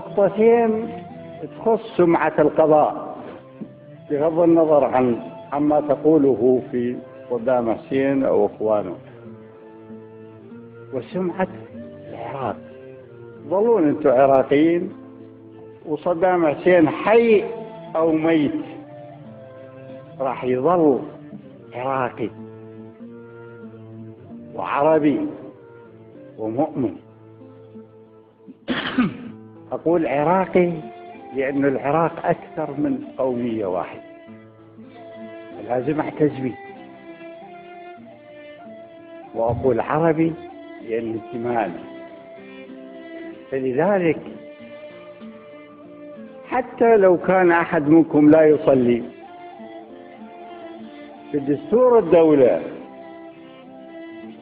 نقطتين تخص سمعة القضاء بغض النظر عما تقوله في صدام حسين أو إخوانه، وسمعة العراق. ظلون أنتم عراقيين، وصدام حسين حي أو ميت راح يظل عراقي وعربي ومؤمن. أقول عراقي لأن العراق أكثر من قومية واحدة، لازم أعتز به. وأقول عربي لأن انتمائي. فلذلك حتى لو كان أحد منكم لا يصلي، في دستور الدولة،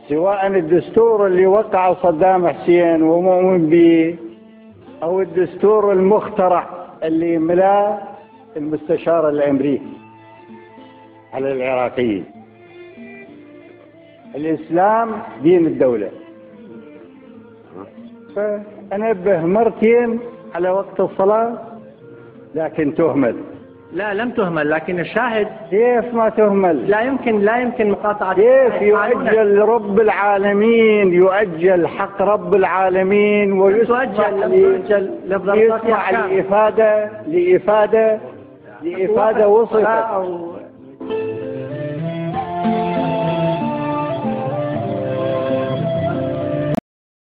سواء الدستور اللي وقع صدام حسين ومؤمن به أو الدستور المخترع اللي ملاه المستشار الأمريكي على العراقيين، الإسلام دين الدولة. فأنبه مرتين على وقت الصلاة لكن تهمل. لا لم تهمل، لكن الشاهد كيف ما تهمل؟ لا يمكن مقاطعة. كيف يؤجل رب العالمين، يؤجل حق رب العالمين ويسمع لإفادة وصفت